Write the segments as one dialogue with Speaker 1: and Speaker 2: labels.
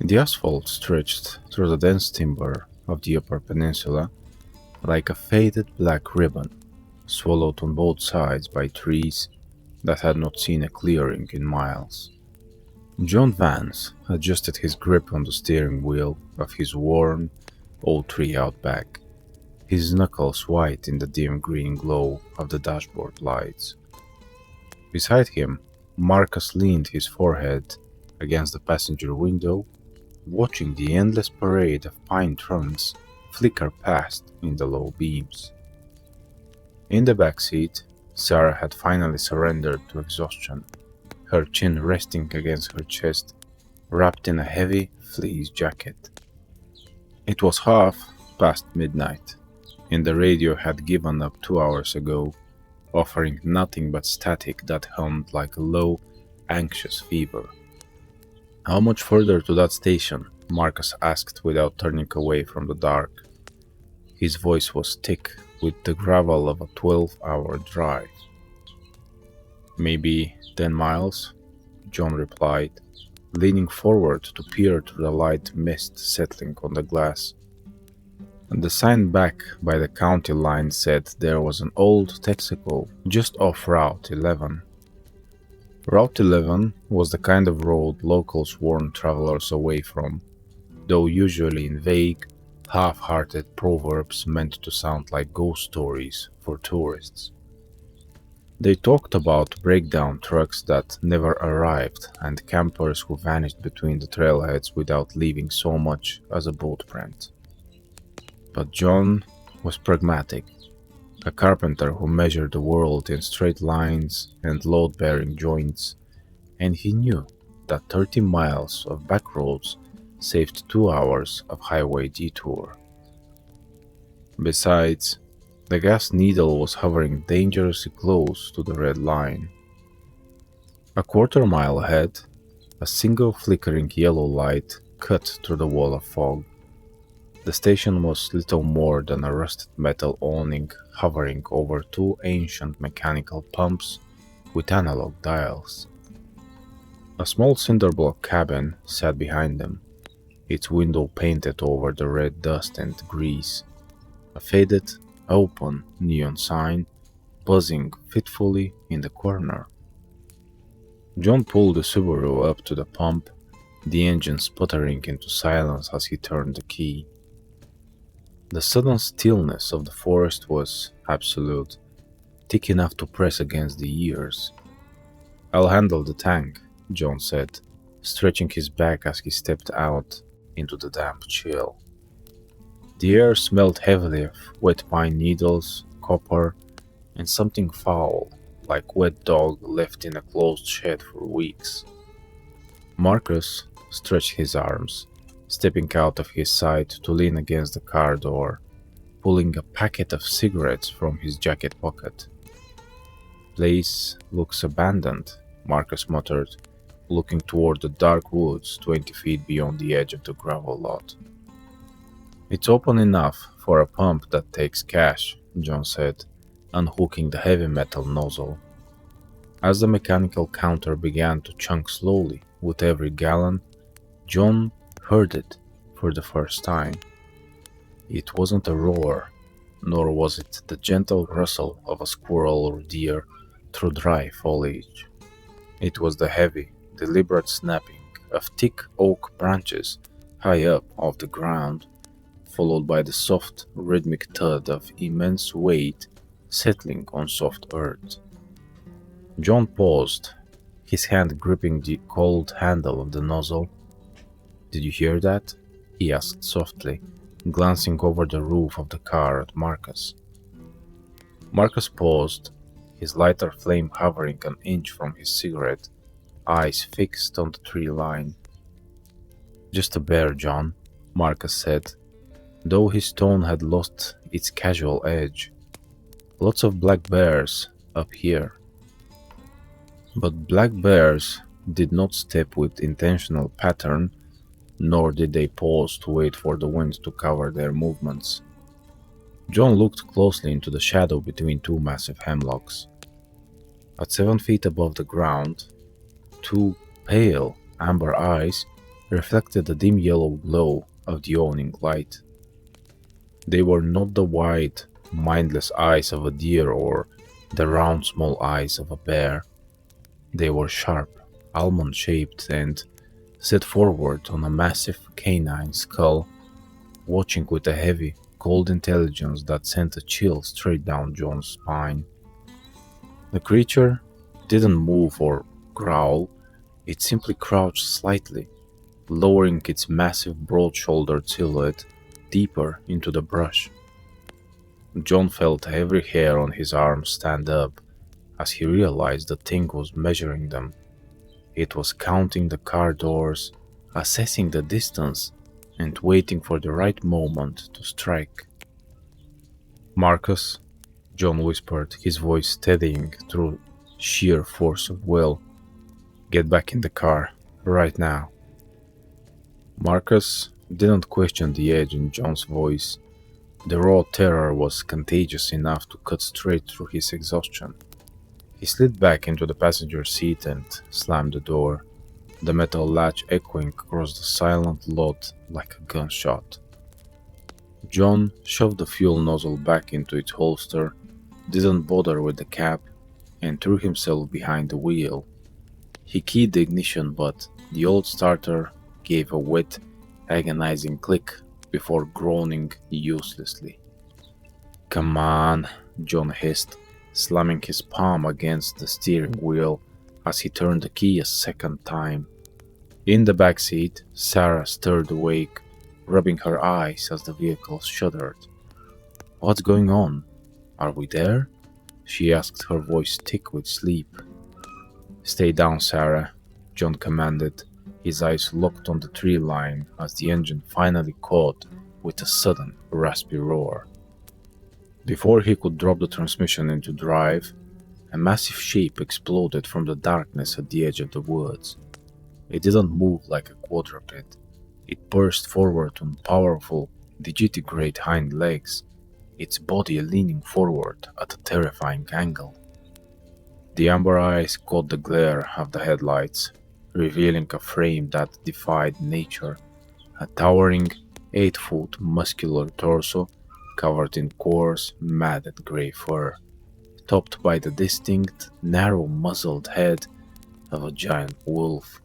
Speaker 1: The asphalt stretched through the dense timber of the upper peninsula like a faded black ribbon, swallowed on both sides by trees that had not seen a clearing in miles. John Vance adjusted his grip on the steering wheel of his worn '03 Outback, his knuckles white in the dim green glow of the dashboard lights. Beside him, Marcus leaned his forehead against the passenger window, watching the endless parade of pine trunks flicker past in the low beams. In the back seat, Sarah had finally surrendered to exhaustion, her chin resting against her chest, wrapped in a heavy fleece jacket. It was half past midnight, and the radio had given up 2 hours ago, offering nothing but static that hummed like a low, anxious fever. How much further to that station? Marcus asked without turning away from the dark. His voice was thick with the gravel of a 12-hour drive. Maybe 10 miles, John replied, leaning forward to peer through the light mist settling on the glass. And the sign back by the county line said there was an old Texaco just off Route 11. Route 11 was the kind of road locals warned travelers away from, though usually in vague, half-hearted proverbs meant to sound like ghost stories for tourists. They talked about breakdown trucks that never arrived and campers who vanished between the trailheads without leaving so much as a boot print. But John was pragmatic, a carpenter who measured the world in straight lines and load-bearing joints, and he knew that 30 miles of back roads saved 2 hours of highway detour. Besides, the gas needle was hovering dangerously close to the red line. A quarter-mile ahead, a single flickering yellow light cut through the wall of fog. The station was little more than a rusted metal awning hovering over two ancient mechanical pumps with analog dials. A small cinder-block cabin sat behind them, its window painted over the red dust and grease. A faded, open neon sign buzzing fitfully in the corner. John pulled the Subaru up to the pump, the engine sputtering into silence as he turned the key. The sudden stillness of the forest was absolute, thick enough to press against the ears. "I'll handle the tank," John said, stretching his back as he stepped out into the damp chill. The air smelled heavily of wet pine needles, copper, and something foul, like wet dog left in a closed shed for weeks. Marcus stretched his arms, stepping out of his side to lean against the car door, pulling a packet of cigarettes from his jacket pocket. "Place looks abandoned," Marcus muttered, looking toward the dark woods 20 feet beyond the edge of the gravel lot. "It's open enough for a pump that takes cash," John said, unhooking the heavy metal nozzle. As the mechanical counter began to chunk slowly with every gallon, John heard it for the first time. It wasn't a roar, nor was it the gentle rustle of a squirrel or deer through dry foliage. It was the heavy, deliberate snapping of thick oak branches high up off the ground, followed by the soft, rhythmic thud of immense weight settling on soft earth. John paused, his hand gripping the cold handle of the nozzle. "Did you hear that?" he asked softly, glancing over the roof of the car at Marcus. Marcus paused, his lighter flame hovering an inch from his cigarette, eyes fixed on the tree line. "Just a bear, John," Marcus said, though his tone had lost its casual edge. "Lots of black bears up here." But black bears did not step with intentional pattern, nor did they pause to wait for the wind to cover their movements. John looked closely into the shadow between two massive hemlocks. At 7 feet above the ground, two pale, amber eyes reflected the dim yellow glow of the awning light. They were not the wide, mindless eyes of a deer or the round, small eyes of a bear. They were sharp, almond-shaped, and set forward on a massive canine skull, watching with a heavy, cold intelligence that sent a chill straight down John's spine. The creature didn't move or growl, it simply crouched slightly, lowering its massive broad-shouldered silhouette deeper into the brush. John felt every hair on his arm stand up as he realized the thing was measuring them. It was counting the car doors, assessing the distance, and waiting for the right moment to strike. "Marcus," John whispered, his voice steadying through sheer force of will, "get back in the car, right now." Marcus didn't question the edge in John's voice. The raw terror was contagious enough to cut straight through his exhaustion. He slid back into the passenger seat and slammed the door, the metal latch echoing across the silent lot like a gunshot. John shoved the fuel nozzle back into its holster, didn't bother with the cap, and threw himself behind the wheel. He keyed the ignition, but the old starter gave a wet, agonizing click before groaning uselessly. "Come on," John hissed, slamming his palm against the steering wheel as he turned the key a second time. In the back seat, Sarah stirred awake, rubbing her eyes as the vehicle shuddered. "What's going on? Are we there?" she asked, her voice thick with sleep. "Stay down, Sarah," John commanded, his eyes locked on the tree line as the engine finally caught with a sudden, raspy roar. Before he could drop the transmission into drive, a massive shape exploded from the darkness at the edge of the woods. It didn't move like a quadruped. It burst forward on powerful, digitigrade hind legs, its body leaning forward at a terrifying angle. The amber eyes caught the glare of the headlights, revealing a frame that defied nature, a towering 8-foot muscular torso covered in coarse, matted gray fur, topped by the distinct, narrow-muzzled head of a giant wolf.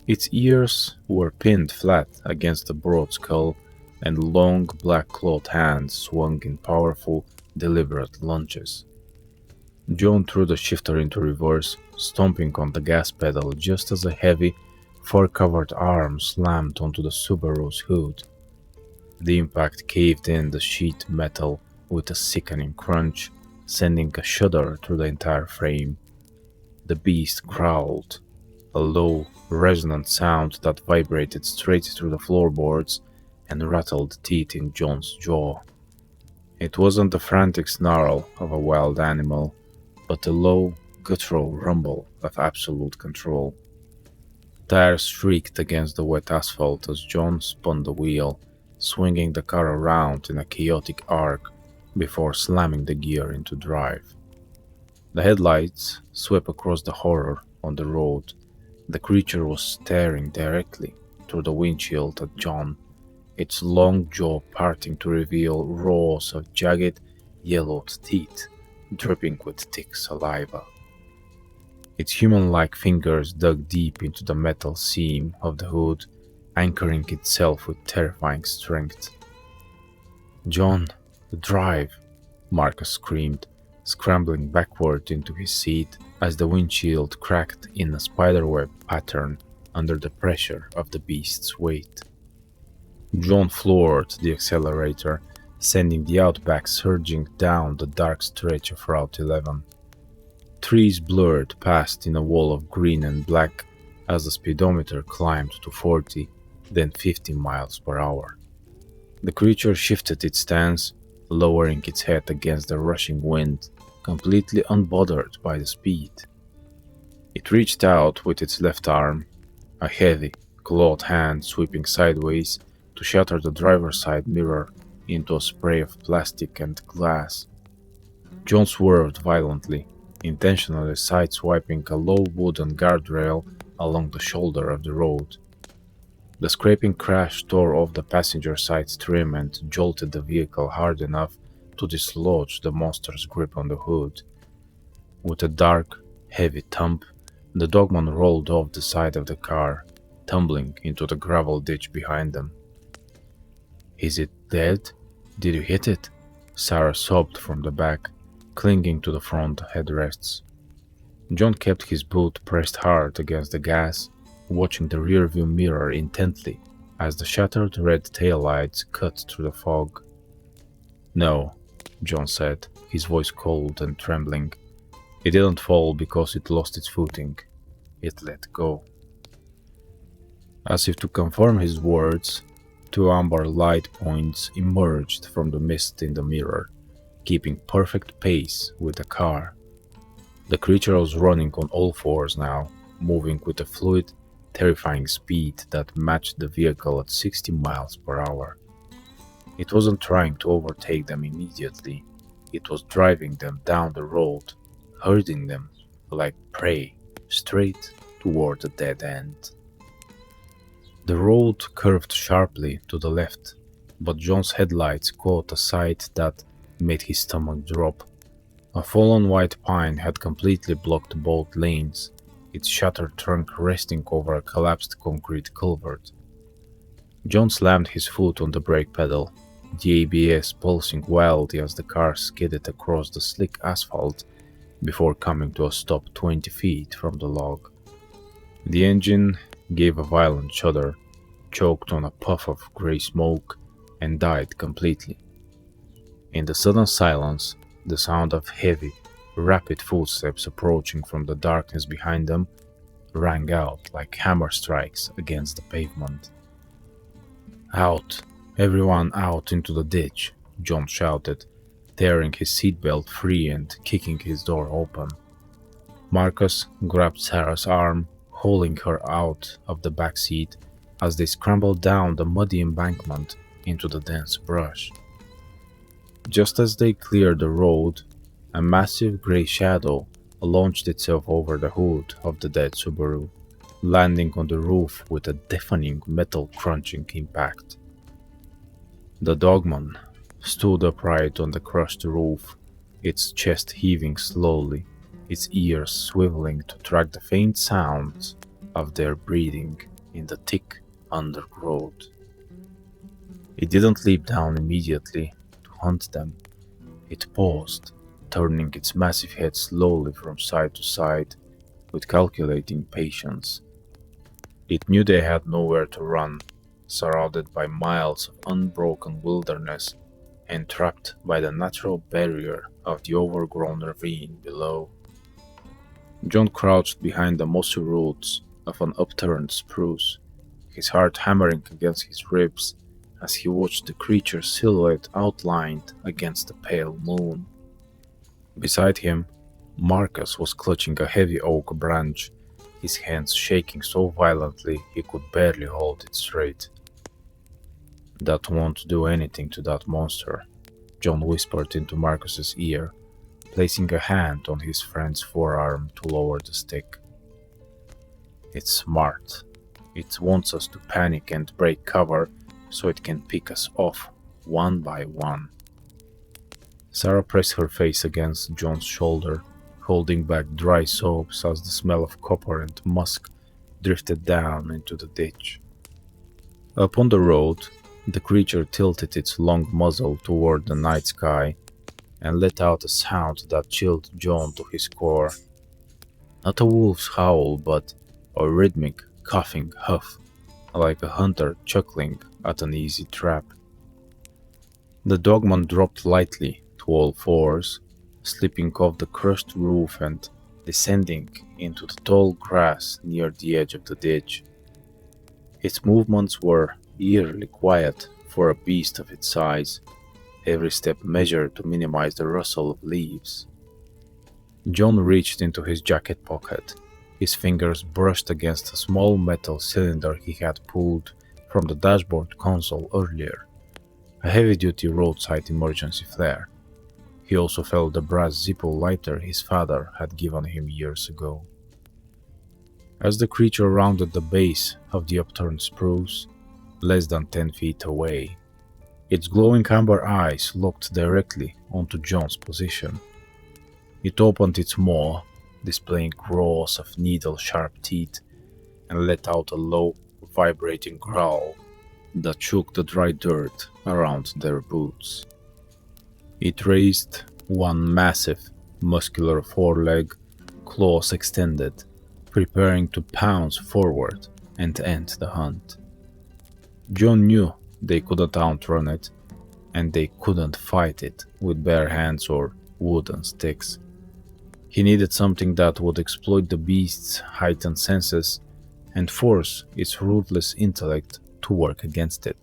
Speaker 1: Its ears were pinned flat against the broad skull, and long black-clawed hands swung in powerful, deliberate lunges. John threw the shifter into reverse, stomping on the gas pedal just as a heavy, fur-covered arm slammed onto the Subaru's hood. The impact caved in the sheet metal with a sickening crunch, sending a shudder through the entire frame. The beast growled, a low, resonant sound that vibrated straight through the floorboards and rattled teeth in John's jaw. It wasn't the frantic snarl of a wild animal, but a low, guttural rumble of absolute control. Tires shrieked against the wet asphalt as John spun the wheel, swinging the car around in a chaotic arc before slamming the gear into drive. The headlights swept across the horror on the road. The creature was staring directly through the windshield at John, its long jaw parting to reveal rows of jagged, yellowed teeth dripping with thick saliva. Its human-like fingers dug deep into the metal seam of the hood, anchoring itself with terrifying strength. "John, drive!" Marcus screamed, scrambling backward into his seat as the windshield cracked in a spiderweb pattern under the pressure of the beast's weight. John floored the accelerator, sending the Outback surging down the dark stretch of Route 11. Trees blurred past in a wall of green and black as the speedometer climbed to 40, then 50 miles per hour. The creature shifted its stance, lowering its head against the rushing wind, completely unbothered by the speed. It reached out with its left arm, a heavy, clawed hand sweeping sideways to shatter the driver's side mirror into a spray of plastic and glass. John swerved violently, intentionally sideswiping a low wooden guardrail along the shoulder of the road. The scraping crash tore off the passenger side trim and jolted the vehicle hard enough to dislodge the monster's grip on the hood. With a dark, heavy thump, the Dogman rolled off the side of the car, tumbling into the gravel ditch behind them. "Is it dead? Did you hit it?" Sarah sobbed from the back, clinging to the front headrests. John kept his boot pressed hard against the gas, watching the rearview mirror intently as the shattered red taillights cut through the fog. "No," John said, his voice cold and trembling. "It didn't fall because it lost its footing. It let go." As if to confirm his words, two amber light points emerged from the mist in the mirror, keeping perfect pace with the car. The creature was running on all fours now, moving with a fluid, terrifying speed that matched the vehicle at 60 miles per hour. It wasn't trying to overtake them immediately. It was driving them down the road, herding them like prey straight toward a dead end. The road curved sharply to the left, but John's headlights caught a sight that made his stomach drop. A fallen white pine had completely blocked both lanes, its shattered trunk resting over a collapsed concrete culvert. John slammed his foot on the brake pedal, the ABS pulsing wildly as the car skidded across the slick asphalt before coming to a stop 20 feet from the log. The engine gave a violent shudder, choked on a puff of grey smoke, and died completely. In the sudden silence, the sound of heavy, rapid footsteps approaching from the darkness behind them rang out like hammer strikes against the pavement. "Out! Everyone out into the ditch!" John shouted, tearing his seatbelt free and kicking his door open. Marcus grabbed Sarah's arm, hauling her out of the back seat as they scrambled down the muddy embankment into the dense brush. Just as they cleared the road, a massive grey shadow launched itself over the hood of the dead Subaru, landing on the roof with a deafening metal crunching impact. The Dogman stood upright on the crushed roof, its chest heaving slowly, its ears swiveling to track the faint sounds of their breathing in the thick undergrowth. It didn't leap down immediately to hunt them. It paused, turning its massive head slowly from side to side with calculating patience. It knew they had nowhere to run, surrounded by miles of unbroken wilderness and trapped by the natural barrier of the overgrown ravine below. John crouched behind the mossy roots of an upturned spruce, his heart hammering against his ribs as he watched the creature's silhouette outlined against the pale moon. Beside him, Marcus was clutching a heavy oak branch, his hands shaking so violently he could barely hold it straight. "That won't do anything to that monster," John whispered into Marcus's ear, placing a hand on his friend's forearm to lower the stick. "It's smart. It wants us to panic and break cover so it can pick us off one by one." Sarah pressed her face against John's shoulder, holding back dry sobs as the smell of copper and musk drifted down into the ditch. Up on the road, the creature tilted its long muzzle toward the night sky and let out a sound that chilled John to his core. Not a wolf's howl, but a rhythmic, coughing huff, like a hunter chuckling at an easy trap. The Dogman dropped lightly to all fours, slipping off the crushed roof and descending into the tall grass near the edge of the ditch. Its movements were eerily quiet for a beast of its size, every step measured to minimize the rustle of leaves. John reached into his jacket pocket. His fingers brushed against a small metal cylinder he had pulled from the dashboard console earlier, a heavy-duty roadside emergency flare. He also felt the brass Zippo lighter his father had given him years ago. As the creature rounded the base of the upturned spruce, less than 10 feet away. Its glowing amber eyes looked directly onto John's position. It opened its maw, displaying rows of needle-sharp teeth, and let out a low, vibrating growl that shook the dry dirt around their boots. It raised one massive, muscular foreleg, claws extended, preparing to pounce forward and end the hunt. John knew they couldn't outrun it, and they couldn't fight it with bare hands or wooden sticks. He needed something that would exploit the beast's heightened senses and force its ruthless intellect to work against it.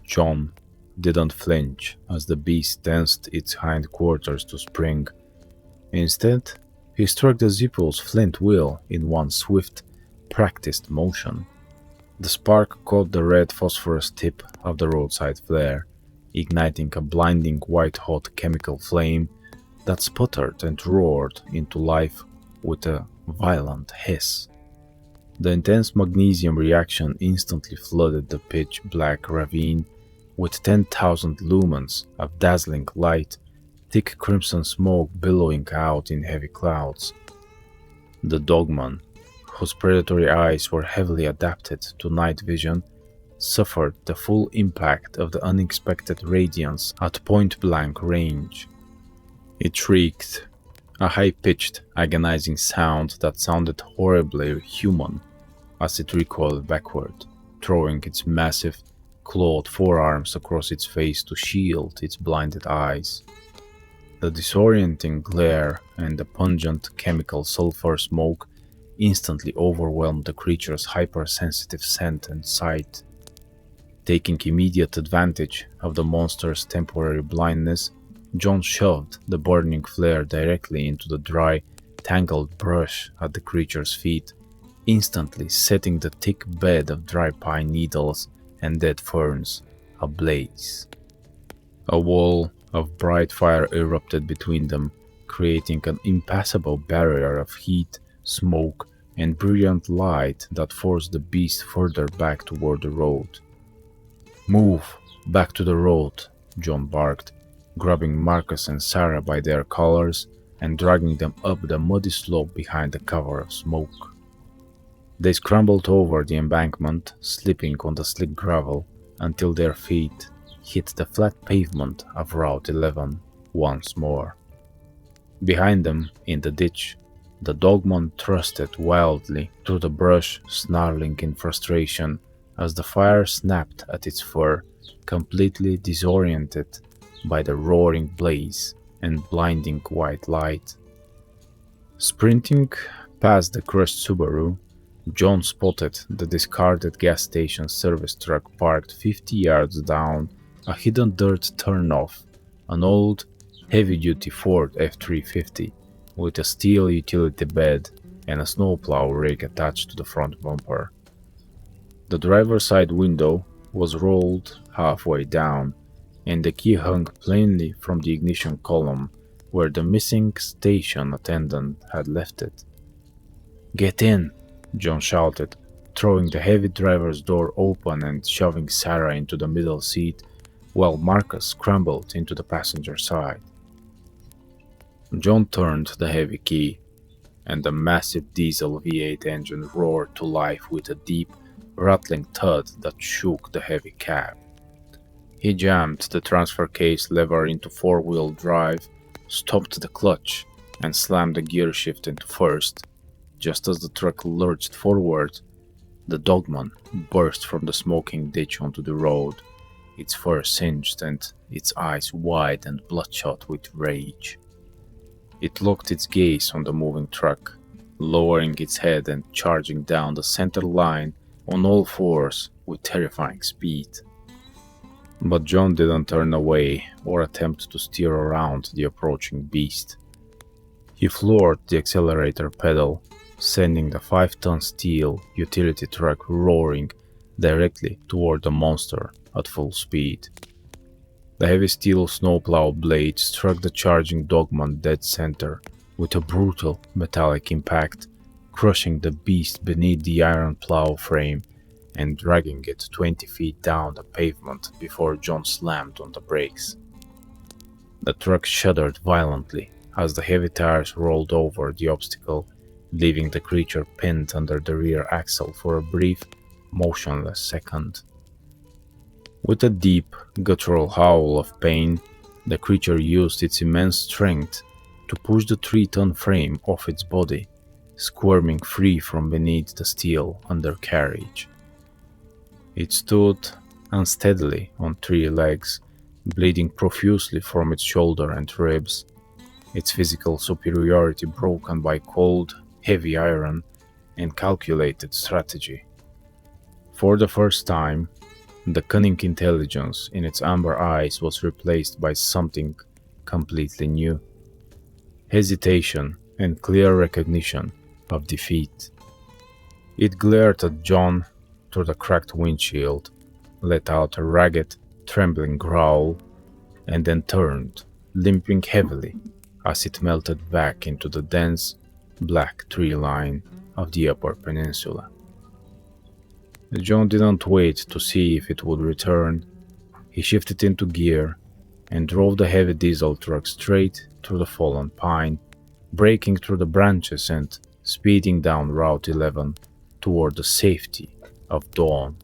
Speaker 1: John didn't flinch as the beast tensed its hindquarters to spring. Instead, he struck the Zipple's flint wheel in one swift, practiced motion. The spark caught the red phosphorus tip of the roadside flare, igniting a blinding white-hot chemical flame that sputtered and roared into life with a violent hiss. The intense magnesium reaction instantly flooded the pitch-black ravine with 10,000 lumens of dazzling light, thick crimson smoke billowing out in heavy clouds. The Dogman, whose predatory eyes were heavily adapted to night vision, suffered the full impact of the unexpected radiance at point-blank range. It shrieked, a high-pitched, agonizing sound that sounded horribly human as it recoiled backward, throwing its massive, clawed forearms across its face to shield its blinded eyes. The disorienting glare and the pungent chemical sulfur smoke instantly overwhelmed the creature's hypersensitive scent and sight. Taking immediate advantage of the monster's temporary blindness, John shoved the burning flare directly into the dry, tangled brush at the creature's feet, instantly setting the thick bed of dry pine needles and dead ferns ablaze. A wall of bright fire erupted between them, creating an impassable barrier of heat, smoke, and brilliant light that forced the beast further back toward the road. "Move! Back to the road!" John barked, grabbing Marcus and Sarah by their collars and dragging them up the muddy slope behind the cover of smoke. They scrambled over the embankment, slipping on the slick gravel until their feet hit the flat pavement of Route 11 once more. Behind them, in the ditch, the Dogman thrusted wildly through the brush, snarling in frustration as the fire snapped at its fur, completely disoriented by the roaring blaze and blinding white light. Sprinting past the crushed Subaru, John spotted the discarded gas station service truck parked 50 yards down a hidden dirt turnoff, an old, heavy-duty Ford F-350 with a steel utility bed and a snowplow rig attached to the front bumper. The driver's side window was rolled halfway down, and the key hung plainly from the ignition column where the missing station attendant had left it. "Get in!" John shouted, throwing the heavy driver's door open and shoving Sarah into the middle seat, while Marcus scrambled into the passenger side. John turned the heavy key, and the massive diesel V8 engine roared to life with a deep, rattling thud that shook the heavy cab. He jammed the transfer case lever into four-wheel drive, stopped the clutch, and slammed the gear shift into first. Just as the truck lurched forward, the Dogman burst from the smoking ditch onto the road, its fur singed and its eyes wide and bloodshot with rage. It locked its gaze on the moving truck, lowering its head and charging down the center line on all fours with terrifying speed. But John didn't turn away or attempt to steer around the approaching beast. He floored the accelerator pedal, sending the 5-ton steel utility truck roaring directly toward the monster at full speed. The heavy steel snowplow blade struck the charging Dogman dead center with a brutal metallic impact, crushing the beast beneath the iron plow frame and dragging it 20 feet down the pavement before John slammed on the brakes. The truck shuddered violently as the heavy tires rolled over the obstacle, leaving the creature pinned under the rear axle for a brief, motionless second. With a deep, guttural howl of pain, the creature used its immense strength to push the 3-ton frame off its body, squirming free from beneath the steel undercarriage. It stood unsteadily on 3 legs, bleeding profusely from its shoulder and ribs, its physical superiority broken by cold, heavy iron and calculated strategy. For the first time, the cunning intelligence in its amber eyes was replaced by something completely new: hesitation and clear recognition of defeat. It glared at John through the cracked windshield, let out a ragged, trembling growl, and then turned, limping heavily as it melted back into the dense, black tree line of the Upper Peninsula. John didn't wait to see if it would return. He shifted into gear and drove the heavy diesel truck straight through the fallen pine, breaking through the branches and speeding down Route 11 toward the safety of dawn.